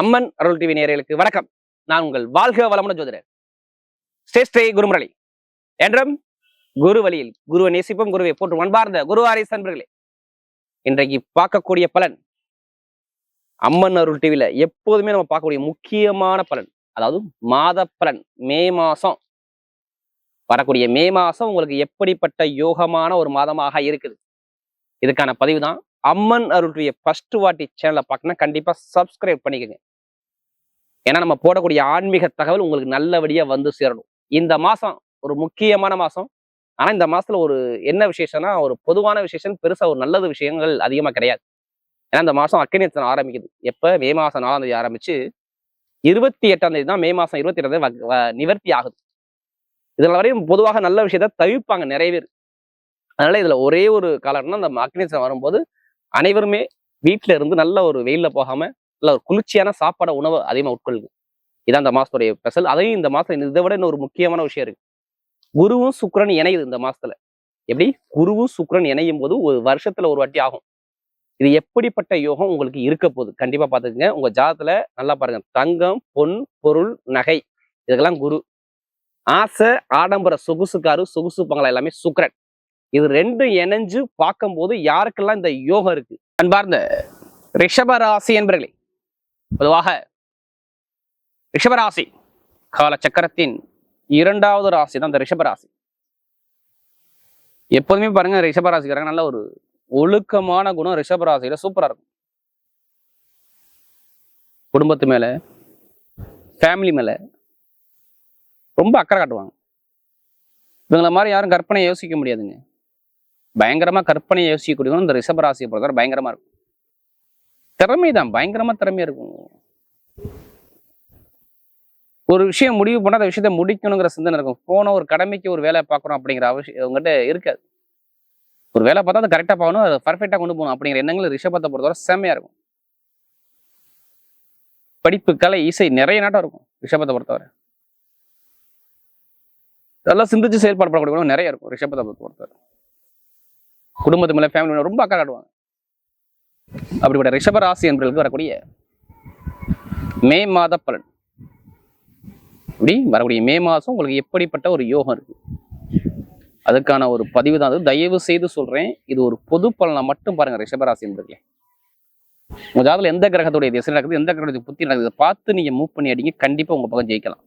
அம்மன் அருள் TV நேயர்களுக்கு வணக்கம். நான் உங்கள் வாழ்க வளமுடன் ஜோதிடர் ஸ்ரீ குருமுரளி. என்றும் குரு வழியில் குருவை நேசிப்போம், குருவை போட்டு அன்பார்ந்த குருவாரிஸ் அன்பர்களே, இன்றைக்கு பார்க்கக்கூடிய பலன் அம்மன் அருள் டிவில எப்போதுமே நம்ம பார்க்கக்கூடிய முக்கியமான பலன், அதாவது மாத பலன். மே மாசம் வரக்கூடிய மே மாசம் உங்களுக்கு எப்படிப்பட்ட யோகமான ஒரு மாதமாக இருக்குது, இதுக்கான பதிவு தான். அம்மன் அருள் டிவியை ஃபர்ஸ்ட் வாட்டி சேனலை பார்க்கணும், கண்டிப்பா சப்ஸ்கிரைப் பண்ணிக்கோங்க. ஏன்னா நம்ம போடக்கூடிய ஆன்மீக தகவல் உங்களுக்கு நல்லபடியா வந்து சேரணும். இந்த மாசம் ஒரு முக்கியமான மாசம். ஆனா இந்த மாசத்துல ஒரு என்ன விசேஷம்னா, ஒரு பொதுவான விசேஷம், பெருசா ஒரு நல்லது விஷயங்கள் அதிகமா கிடையாது. ஏன்னா இந்த மாசம் அக்கினி நட்சத்திரம் ஆரம்பிக்குது. எப்ப மே மாசம் 4ஆம் தேதி ஆரம்பிச்சு 28ஆம் தேதி தான் மே மாசம் 28ஆம் தேதி நிவர்த்தி ஆகுது. இதுல வரையும் பொதுவாக நல்ல விஷயத்த தவிர்ப்பாங்க நிறைய பேர். அதனால இதுல ஒரே ஒரு காலம்னா, அந்த அக்கினி நட்சத்திரம் வரும்போது அனைவருமே வீட்டுல இருந்து நல்ல ஒரு வெயில்ல போகாம நல்ல ஒரு குளிர்ச்சியான சாப்பாடு உணவு அதிகமா உட்கொள்ளுங்க. இதான் இந்த மாசத்துடைய ஸ்பெஷல். அதையும் இந்த மாசம் இதை விட இன்னொரு முக்கியமான விஷயம் இருக்கு. குருவும் சுக்கிரன் இணையுது இந்த மாசத்துல. எப்படி குருவும் சுக்கிரன் இணையும் போது ஒரு வருஷத்துல ஒரு வாட்டி ஆகும். இது எப்படிப்பட்ட யோகம் உங்களுக்கு இருக்க போகுது கண்டிப்பா பாத்துக்கங்க. உங்க ஜாதத்துல நல்லா பாருங்க. தங்கம், பொன், பொருள், நகை, இதுக்கெல்லாம் குரு. ஆசை, ஆடம்பர, சொகுசுக்காரு, சொகுசு பங்களா எல்லாமே சுக்கிரன். இது ரெண்டும் இணைஞ்சு பார்க்கும்போது யாருக்கெல்லாம் இந்த யோகம் இருக்கு? அன்பார்ந்த ரிஷபராசி என்பர்களே, பொதுவாக ரிஷபராசி கால சக்கரத்தின் 2வது ராசி தான் இந்த ரிஷபராசி. எப்போதுமே பாருங்க, ரிஷபராசிக்காரங்க நல்ல ஒரு ஒழுக்கமான குணம் ரிஷபராசியில சூப்பரா இருக்கும். குடும்பத்து மேல, ஃபேமிலி மேல ரொம்ப அக்கறை காட்டுவாங்க. இவங்கள மாதிரி யாரும் கற்பனை யோசிக்க முடியாதுங்க. பயங்கரமா கற்பனை யோசிக்கக்கூடிய இந்த ரிஷபராசியை பொறுத்தவரை பயங்கரமா இருக்கும். திறமைதான், பயங்கரமா திறமையா இருக்கும். ஒரு விஷயம் முடிவு பண்ணா அந்த விஷயத்த முடிக்கணுங்கிற சிந்தனை இருக்கும். போன ஒரு கடமைக்கு ஒரு வேலை பார்க்கணும் அப்படிங்கிற அவசியம் உங்ககிட்ட இருக்காது. ஒரு வேலை பார்த்தா அதை கரெக்டா பார்க்கணும், அதை பர்ஃபெக்டா கொண்டு போகணும் அப்படிங்கிற எண்ணங்கள் ரிஷபத்தை பொறுத்தவரை செம்மையா இருக்கும். படிப்பு, கலை, இசை நிறைய நாட்டம் இருக்கும் ரிஷபத்தை பொறுத்தவரை. அதெல்லாம் சிந்திச்சு செயல்பாடு பண்ணக்கூடிய நிறைய இருக்கும் ரிஷபத்தை பொறுத்தவரை. குடும்பத்து மேல, ஃபேமிலி மேல ரொம்ப அக்கறை காட்டுவாங்க. அப்படிப்பட்ட ரிஷபராசி என்பவர்களுக்கு வரக்கூடிய மே மாத பலன், இப்படி வரக்கூடிய மே மாசம் உங்களுக்கு எப்படிப்பட்ட ஒரு யோகம் இருக்கு, அதுக்கான ஒரு பதிவு தான். அது தயவு செய்து சொல்றேன், இது ஒரு பொது பலனை மட்டும் பாருங்க ரிஷபராசி என்பர்களே. உங்க ஜாதகத்துல எந்த கிரகத்துடைய திசை நடக்குது, எந்த கிரகத்துடைய புத்தி நடக்குது, பார்த்து நீங்க மூவ் பண்ணி அடிங்க, கண்டிப்பா உங்க பக்கம் ஜெயிக்கலாம்.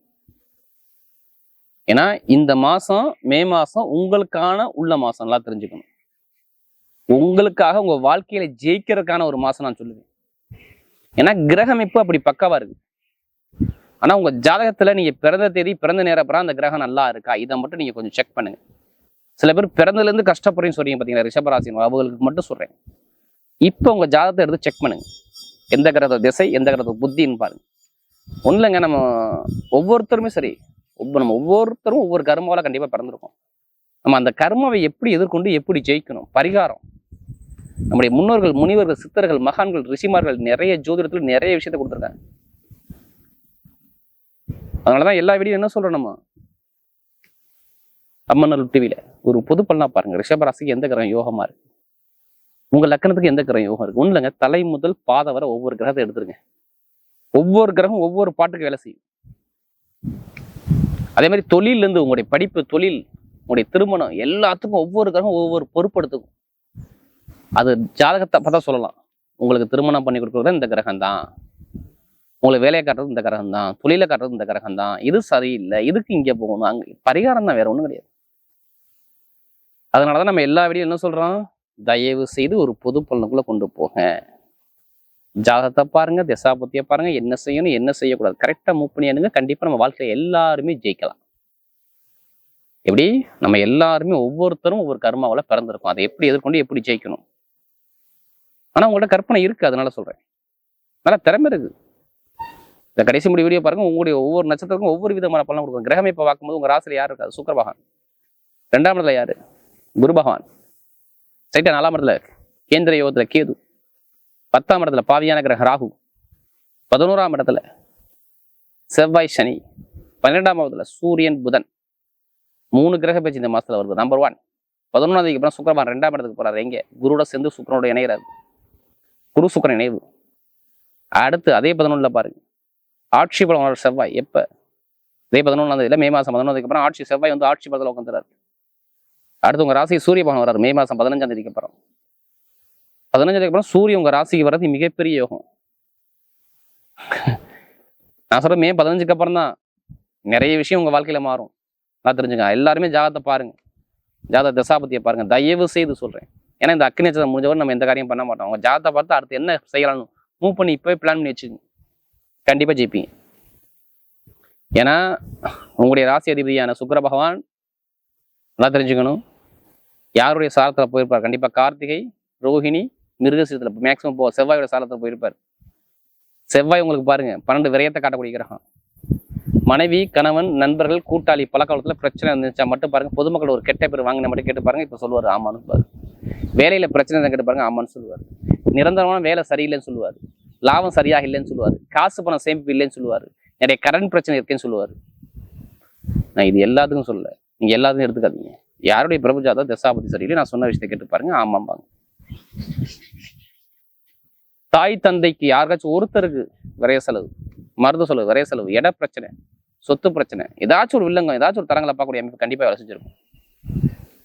ஏன்னா இந்த மாசம் மே மாசம் உங்களுக்கான உள்ள மாசம், நல்லா தெரிஞ்சுக்கணும். உங்களுக்காக உங்க வாழ்க்கையில ஜெயிக்கிறதுக்கான ஒரு மாசம் நான் சொல்லுவேன். ஏன்னா கிரகம் இப்போ அப்படி பக்காவா இருக்கு. ஆனா உங்க ஜாதகத்துல நீங்க பிறந்த தேதி, பிறந்த நேரம் அப்புறம் அந்த கிரகம் நல்லா இருக்கா, இதை மட்டும் நீங்க கொஞ்சம் செக் பண்ணுங்க. சில பேர் பிறந்ததுல இருந்து கஷ்டப்படுறீங்கன்னு சொல்றீங்க பாத்தீங்களா ரிஷபராசி, அவங்களுக்கு மட்டும் சொல்றேன். இப்போ உங்க ஜாதகத்தை எடுத்து செக் பண்ணுங்க. எந்த கிரகத்தோட திசை, எந்த கிரகத்தோட புத்தின்னு பாருங்க. ஒண்ணு இல்லைங்க, நம்ம ஒவ்வொருத்தருமே சரி, நம்ம ஒவ்வொருத்தரும் ஒவ்வொரு கர்மாவில கண்டிப்பா பிறந்திருக்கோம். நம்ம அந்த கர்மாவை எப்படி எதிர்கொண்டு எப்படி ஜெயிக்கணும், பரிகாரம். நம்முடைய முன்னோர்கள், முனிவர்கள், சித்தர்கள், மகான்கள், ரிஷிமார்கள் நிறைய ஜோதிடத்துல நிறைய விஷயத்த கொடுத்துருக்காங்க. அதனாலதான் எல்லா வீடியும் என்ன சொல்றோம், நம்ம அம்மன் அருள் டிவில ஒரு பொது பலனா பாருங்க. ரிஷபராசிக்கு எந்த கிரகம் யோகமா இருக்கு, உங்க லக்கணத்துக்கு எந்த கிரகம் யோகம் இருக்கு. ஒண்ணு இல்லைங்க, தலை முதல் பாதை வரை ஒவ்வொரு கிரகத்தை எடுத்துருங்க. ஒவ்வொரு கிரகம் ஒவ்வொரு பாட்டுக்கு வேலை செய்யும். அதே மாதிரி தொழில இருந்து உங்களுடைய படிப்பு, தொழில், உங்களுடைய திருமணம், எல்லாத்துக்கும் ஒவ்வொரு கிரகம் ஒவ்வொரு பொறுப்படுத்துக்கும். அது ஜாதகத்தை பார்த்தா சொல்லலாம். உங்களுக்கு திருமணம் பண்ணி கொடுக்குறது இந்த கிரகம் தான், உங்களுக்கு வேலையை காட்டுறது இந்த கிரகம் தான், தொழிலை காட்டுறது இந்த கிரகம் தான், இது சரியில்லை, இதுக்கு இங்கே போகணும், அங்கே பரிகாரம் தான், வேற ஒன்றும் கிடையாது. அதனாலதான் நம்ம எல்லா வீடியும் என்ன சொல்றோம், தயவு செய்து ஒரு பொது பலனுக்குள்ள கொண்டு போக. ஜாதகத்தை பாருங்க, திசாபுத்தியை பாருங்க, என்ன செய்யணும் என்ன செய்யக்கூடாது கரெக்டா மூவ் பண்ணியானுங்க. கண்டிப்பா நம்ம வாழ்க்கையில எல்லாருமே ஜெயிக்கலாம். எப்படி நம்ம எல்லாருமே ஒவ்வொருத்தரும் ஒவ்வொரு கர்மாவில பிறந்திருக்கோம், அதை எப்படி எதிர்கொண்டு எப்படி ஜெயிக்கணும். ஆனா உங்கள்ட்ட கற்பனை இருக்கு, அதனால சொல்றேன். நல்லா திறமை இருக்கு. இந்த கடைசி முடி வீடியோ பாருங்க, உங்களுடைய ஒவ்வொரு நட்சத்திரத்துக்கும் ஒவ்வொரு விதமான பலன் கொடுக்கும். கிரகமே இப்ப பார்க்கும்போது உங்க ராசியில யாரு இருக்காது, சுக்கிர பகவான். 2ஆம் இடத்துல யாரு, குரு பகவான். சைட்டா 4ஆம் இடத்துல கேந்திர யோகத்துல கேது. 10ஆம் இடத்துல பாவியான கிரக ராகு. 11ஆம் இடத்துல செவ்வாய் சனி. 12ஆம் இடத்துல சூரியன் புதன். 3 கிரக பேச்சு இந்த மாசத்துல வருது. நம்பர் 1. 11ஆம் தேதிக்கு அப்புறம் சுக்கிர பகவான் 2ஆம் இடத்துக்கு போறாரு. எங்க, குருவோட சேர்ந்து சுக்கிரனோட இணைகிறாரு. குரு சுக்கிரன் இணைவு. அடுத்து அதே 11 பாருங்க, ஆட்சி பலம் வர செவ்வாய். எப்ப? இதே 11 இல்லை, மே மாசம் 11 அப்புறம் ஆட்சி செவ்வாய் வந்து ஆட்சி பலத்தில் உட்காந்துறாரு. அடுத்து உங்க ராசி சூரிய பகவான் வர்றாரு மே மாசம் 15 அப்புறம். 15 அப்புறம் சூரிய உங்க ராசிக்கு வர்றது மிகப்பெரிய யோகம். நான் சொல்றேன், மே 15 அப்புறம் தான் நிறைய விஷயம் உங்க வாழ்க்கையில மாறும். நான் தெரிஞ்சுங்க. எல்லாருமே ஜாதகத்தை பாருங்க, ஜாதக தசாபதியை பாருங்க, தயவு செய்து சொல்றேன். ஏன்னா இந்த அக்னி நட்சத்திரம் முடிஞ்சவரை நம்ம எந்த காரியம் பண்ண மாட்டோம். அவங்க ஜாதகத்தை பார்த்து அடுத்து என்ன செய்யலாம்னு மூவ் பண்ணி இப்பவே பிளான் பண்ணி வச்சுக்கோங்க, கண்டிப்பா ஜெயிப்பீங்க. ஏன்னா உங்களுடைய ராசி அதிபதியான சுக்கிர பகவான் நல்லா தெரிஞ்சுக்கணும், யாருடைய சாரத்துல போயிருப்பார்? கண்டிப்பா கார்த்திகை, ரோஹிணி, மிருகசீரத்துல மேக்சிமம் செவ்வாயோட சாரத்துல போயிருப்பார். செவ்வாய் உங்களுக்கு பாருங்க 12 விரயத்தை காட்டக்கூடிய கிரகம். மனைவி, கணவன், நண்பர்கள், கூட்டாளி பழக்காலத்துல பிரச்சனை இருந்துச்சா மட்டும் பாருங்க, பொதுமக்கள் ஒரு கெட்ட பேர் வாங்கின மட்டும் கேட்டு பாருங்க, இப்ப சொல்லுவாரு ஆமான்னு பாரு. வேலையில பிரச்சனை கேட்டு பாருங்க, ஆமான்னு சொல்லுவாரு. நிரந்தரமான வேலை சரியில்லைன்னு சொல்லுவாரு, லாபம் சரியாக இல்லைன்னு சொல்லுவாரு, காசு பணம் சேமிப்பு இல்லைன்னு சொல்லுவாரு, நிறைய கடன் பிரச்சனை இருக்குன்னு சொல்லுவாரு. நான் இது எல்லாத்துக்கும் சொல்லல, நீங்க எல்லாத்துக்கும் எடுத்துக்காதீங்க. யாருடைய பிரபு ஜாதகம் தசாபதி சரியில்லை, நான் சொன்ன விஷயத்தை கேட்டு பாருங்க, ஆமாம்பாங்க. தாய் தந்தைக்கு யாருக்காச்சும் ஒருத்தருக்கு விரைய செலவு, மருத்துவ செலவு, விரைய செலவு, இட பிரச்சனை, சொத்து பிரச்சனை, ஏதாச்சும் ஒரு வில்லங்கம், ஏதாச்சும் ஒரு தரங்களை பார்க்கக்கூடிய அமைப்பு கண்டிப்பா வேலை செஞ்சிருக்கும்.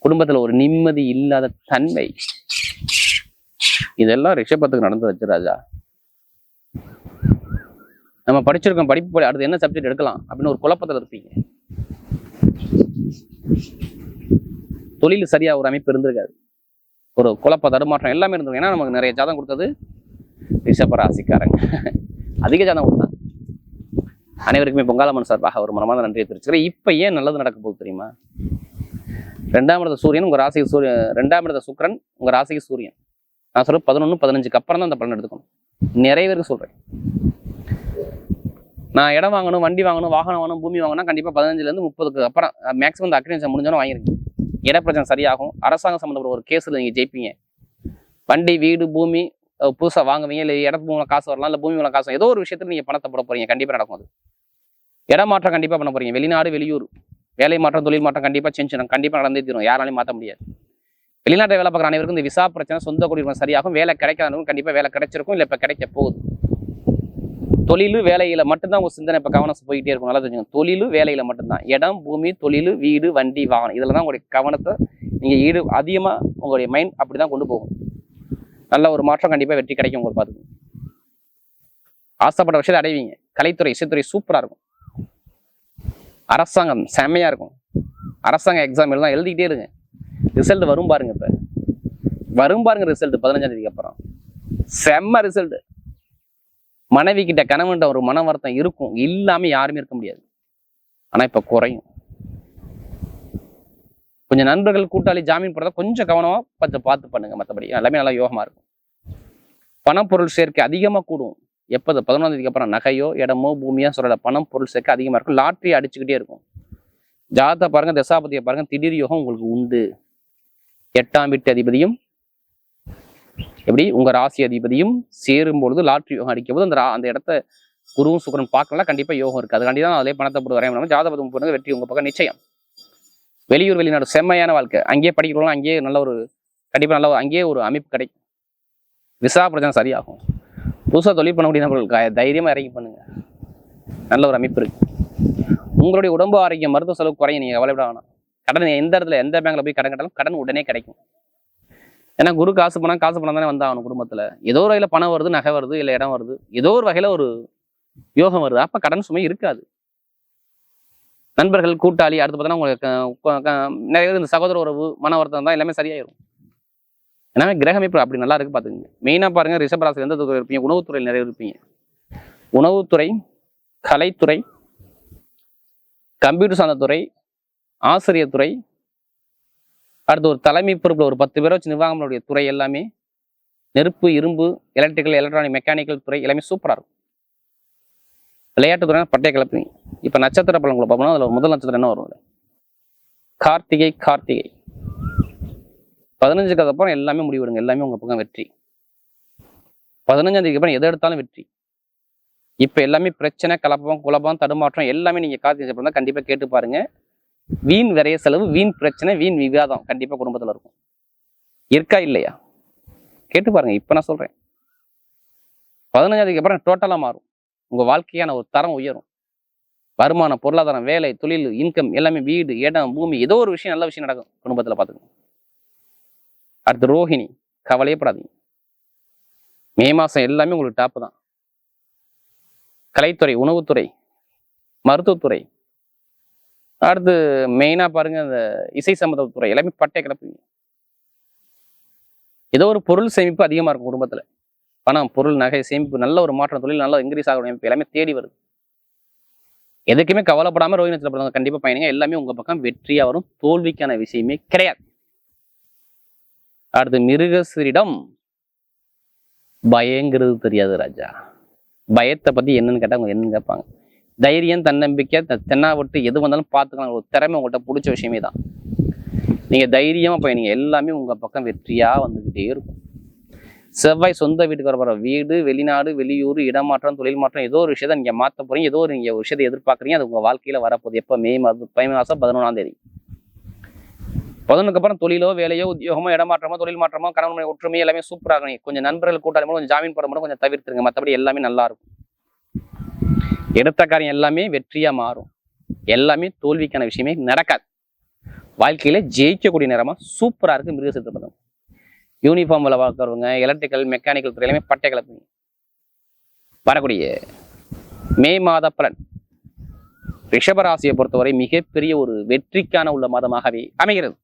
குடும்பத்துல ஒரு நிம்மதி இல்லாத தன்மை, இதெல்லாம் ரிஷபத்துக்கு நடந்து வச்சு ராஜா. நம்ம படிச்சிருக்கோம், படிப்பு அடுத்து என்ன சப்ஜெக்ட் எடுக்கலாம் அப்படின்னு ஒரு குழப்பத்தில் இருப்பீங்க. தொழில் சரியா ஒரு அமைப்பு இருந்திருக்காது, ஒரு குழப்ப தடுமாற்றம் எல்லாமே இருந்திருக்கும். ஏன்னா நமக்கு நிறைய ஜாதகம் கொடுத்தது ரிஷப ராசிக்காரங்க, அதிக ஜாதகம் கொடுத்தாங்க. அனைவருக்குமே பொங்காலம்மன் சார்பாக ஒரு மனமான நன்றியை தெரிவிச்சுக்கிறேன். இப்ப ஏன் நல்லது நடக்க போகுது தெரியுமா? 2ஆம் இடத்த சூரியன் உங்க ராசிக்கு சூரியன், 2ஆம் இடத்த சுக்கிரன் உங்க ராசிக்கு சூரியன். நான் சொல்றேன் 11, 15 அப்புறம் தான் அந்த பலன் எடுத்துக்கணும். நிறைய பேருக்கு சொல்றேன், நான் இடம் வாங்கணும், வண்டி வாங்கணும், வாகனம் வாங்கணும், பூமி வாங்கணும், கண்டிப்பா 15ல இருந்து 30க்கு அப்புறம் மேக்ஸிமம் இந்த அக்னி முடிஞ்சோன்னு வாங்கிருக்கீங்க. இட பிரச்சனை சரியாகும், அரசாங்கம் சம்மந்தப்பட்ட ஒரு கேஸ்ல நீங்க ஜெயிப்பீங்க. வண்டி, வீடு, பூமி புதுசா வாங்குவீங்க, இல்லை இடத்து மூலம் காசு வரலாம், இல்லை பூமி மூலம் காசு, ஏதோ ஒரு விஷயத்துல நீங்க பணத்தை போட போறீங்க, கண்டிப்பா நடக்கும். அது இடம் மாற்றம் கண்டிப்பா பண்ண போறீங்க. வெளிநாடு, வெளியூர், வேலை மாற்றம், தொழில் மாற்றம் கண்டிப்பா செஞ்சு கண்டிப்பா நடந்தே தீரும், யாராலையும் மாற்ற முடியாது. வெளிநாட்டை வேலை பார்க்குற அனைவருக்கும் இந்த விசா பிரச்சனை, சொந்த குடியுரிமை சரியாகும். வேலை கிடைக்காதவங்க கண்டிப்பா வேலை கிடைச்சிருக்கும், இல்லை இப்ப கிடைக்க போகுது. தொழில் வேலையில மட்டும்தான் உங்க சிந்தனை இப்ப கவனம் போயிட்டே இருக்கும். நல்லா தெரிஞ்சுங்க, தொழில் வேலையில மட்டும்தான். இடம், பூமி, தொழில், வீடு, வண்டி, வாகனம், இதுல தான் உங்களுடைய கவனத்தை நீங்க அதிகமா உங்களுடைய மைண்ட் அப்படிதான் கொண்டு போகும். நல்ல ஒரு மாற்றம் கண்டிப்பா வெற்றி கிடைக்கும். உங்களுக்கு பார்த்துக்கோங்க, ஆசைப்பட்ட விஷயத்தை அடைவீங்க. கலைத்துறை, இசைத்துறை சூப்பரா இருக்கும். அரசாங்கம் செம்மையா இருக்கும். அரசாங்க எக்ஸாம் எழுதான், எழுதிக்கிட்டே இருங்க. ரிசல்ட் வரும் பாருங்க, இப்ப வரும் பாருங்க ரிசல்ட் 15ஆம் தேதிக்கு அப்புறம் செம்ம ரிசல்ட். மனைவி கிட்ட, கணவன்கிட்ட ஒரு மன வருத்தம் இருக்கும், இல்லாம யாருமே இருக்க முடியாது. ஆனா இப்ப குறையும். கொஞ்சம் நண்பர்கள், கூட்டாளி, ஜாமீன் போடுறத கொஞ்சம் கவனமா கொஞ்சம் பார்த்து பண்ணுங்க. மற்றபடி எல்லாமே நல்லா யோகமா இருக்கும். பணப்பொருள் சேர்க்கை அதிகமா கூடும். எப்போ 11ஆம் தேதிக்கு அப்புறம் நகையோ, இடமோ, பூமியோ சொல்லல, பணம் பொருள் சேர்க்கை அதிகமா இருக்கும். லாட்ரி அடிச்சுக்கிட்டே இருக்கும். ஜாதகத்தை பாருங்க, தசாபதியை பாருங்க, திடீர் யோகம் உங்களுக்கு உண்டு. 8ஆம் வீட்டு அதிபதியும் எப்படி உங்க ராசி அதிபதியும் சேரும் பொழுது லாட்ரி யோகம் அடிக்கும் போது அந்த இடத்த குருவும் சுக்கிரன் பார்க்கலாம், கண்டிப்பா யோகம் இருக்கு. அதுக்காண்டி தான் அதிலே பணத்தை போட்டு வரையணும். ஜாதகம் போடுறது வெற்றி உங்க பக்கம் நிச்சயம். வெளியூர், வெளிநாடு செம்மையான வாழ்க்கை. அங்கேயே படிக்கிறோம், அங்கேயே நல்ல ஒரு கண்டிப்பா நல்ல அங்கேயே ஒரு அமைப்பு கிடைக்கும். விசா பிரச்சனை சரியாகும். புதுசாக தொழில் பண்ணக்கூடிய நபர்களுக்கு தைரியமா இறங்கி பண்ணுங்க, நல்ல ஒரு அமைப்பு இருக்கு. உங்களுடைய உடம்பு ஆரோக்கியம், மருத்துவ செலவு குறையும், நீங்க கவலைப்பட வேணாம். கடன் எந்த இடத்துல எந்த பேங்க்ல போய் கடன் கட்டாலும் கடன் உடனே கிடைக்கும். ஏன்னா குரு காசு பணம் தானே வந்தாகணும். குடும்பத்துல ஏதோ ஒரு வகையில பணம் வருது, நகை வருது, இல்லை இடம் வருது, ஏதோ ஒரு வகையில ஒரு யோகம் வருது. அப்ப கடன் சுமை இருக்காது. நண்பர்கள், கூட்டாளி, அடுத்து பார்த்தோன்னா உங்களுக்கு நிறைய பேர் இந்த சகோதர உறவு, மன வருத்தம் தான் எல்லாமே சரியாயிரும். எல்லாமே கிரகமைப்பு அப்படி நல்லா இருக்கு பாத்துக்கங்க. மெயினா பாருங்க, ரிஷபராசி எந்த துறை இருப்பீங்க? உணவுத்துறையில் நிறைய இருப்பீங்க. உணவுத்துறை, கலைத்துறை, கம்ப்யூட்டர் சார்ந்த துறை, ஆசிரியர் துறை, அடுத்து ஒரு தலைமை பொறுப்புல ஒரு 10 பேரை வச்சு நிர்வாகங்களுடைய துறை எல்லாமே, நெருப்பு, இரும்பு, எலக்ட்ரிக்கல், எலக்ட்ரானிக், மெக்கானிக்கல் துறை எல்லாமே சூப்பரா இருக்கும். விளையாட்டு துறை பட்டைய கிளப்புவீங்க. இப்ப நட்சத்திர பலன்களை பார்க்கணும். அதுல முதல் நட்சத்திரம் என்ன வரும்? கார்த்திகை. 15க்கு அப்புறம் எல்லாமே முடிவிடுங்க, எல்லாமே உங்க பக்கம் வெற்றி. 15ஆம் தேதிக்கு அப்புறம் எதை எடுத்தாலும் வெற்றி. இப்ப எல்லாமே பிரச்சனை, கலப்பம், குழப்பம், தடுமாற்றம் எல்லாமே நீங்க கார்த்திகை அப்புறம் கண்டிப்பா கேட்டு பாருங்க. வீண் விரைய செலவு, வீண் பிரச்சனை, வீண் விவாதம் கண்டிப்பா குடும்பத்துல இருக்கும். இருக்கா இல்லையா? கேட்டு பாருங்க. இப்ப நான் சொல்றேன், 15 அப்புறம் டோட்டலா மாறும். உங்க வாழ்க்கையான ஒரு தரம் உயரும். வருமானம், பொருளாதாரம், வேலை, தொழில், இன்கம் எல்லாமே, வீடு, இடம், பூமி, ஏதோ ஒரு விஷயம், நல்ல விஷயம் நடக்கும் குடும்பத்துல. பாத்துக்கோங்க. அடுத்து ரோஹிணி, கவலையப்படாதீங்க. மே மாசம் எல்லாமே உங்களுக்கு டாப்பு தான். கலைத்துறை, உணவுத்துறை, மருத்துவத்துறை, அடுத்து மெயினா பாருங்க இந்த இசை சம்பந்தத்துறை எல்லாமே பட்டை கிளப்புவீங்க. ஏதோ ஒரு பொருள் சேமிப்பு அதிகமா இருக்கும் குடும்பத்துல. பணம், பொருள், நகை சேமிப்பு, நல்ல ஒரு மாற்றம், தொழில் நல்லா இன்க்ரீஸ் ஆகணும், எல்லாமே தேடி வருது. எதுக்குமே கவலைப்படாம ரோஹிணி நட்சத்திரப்படுறவங்க கண்டிப்பா பயணிங்க. எல்லாமே உங்க பக்கம் வெற்றியா வரும். தோல்விக்கான விஷயமே கிடையாது. அடுத்து மிருகசீரிடம், பயங்கிறது தெரியாது ராஜா. பயத்தை பத்தி என்னன்னு கேட்டா அவங்க என்னன்னு கேட்பாங்க. தைரியம், தன்னம்பிக்கை, தென்னா விட்டு எது வந்தாலும் பார்த்துக்கலாம். ஒரு திறமை உங்கள்கிட்ட பிடிச்ச விஷயமே தான். நீங்க தைரியமா பயணிங்க. எல்லாமே உங்க பக்கம் வெற்றியா வந்துகிட்டே இருக்கும். செவ்வாய் சொந்த வீட்டுக்கு வர வீடு, வெளிநாடு, வெளியூர், இடமாற்றம், தொழில் மாற்றம், ஏதோ ஒரு விஷயத்த நீங்க மாற்ற போறீங்க. ஏதோ நீங்க ஒரு விஷயத்தை எதிர்பார்க்குறீங்க. அது உங்க வாழ்க்கையில வரப்போகுது. எப்போ? மே மாசம் 11ஆம் தேதி. 11க்கு அப்புறம் தொழிலோ, வேலையோ, உத்தியோகமோ, இடமாற்றமோ, தொழில் மாற்றமோ, கணவன் மனைவி ஒற்றுமை எல்லாமே சூப்பராக இருக்கும். கொஞ்சம் நண்பர்கள் கூட்டாளி மூலம் கொஞ்சம் ஜாமீன் போட மட்டும் கொஞ்சம் தவிர்த்துருங்க. மற்றபடி எல்லாமே நல்லா இருக்கும். எடுத்த காரியம் எல்லாமே வெற்றியா மாறும். எல்லாமே தோல்விக்கான விஷயமே நடக்காது. வாழ்க்கையில ஜெயிக்கக்கூடிய நேரமா சூப்பரா இருக்கு மிருகசீரிடம். யூனிஃபார்ம்ல பார்க்கறவங்க, எலக்ட்ரிக்கல், மெக்கானிக்கல் துறை எல்லாமே பட்டை கிளப்புங்க. வரக்கூடிய மே மாத பலன் ரிஷபராசியை பொறுத்தவரை மிகப்பெரிய ஒரு வெற்றிக்கான உள்ள மாதமாகவே அமைகிறது.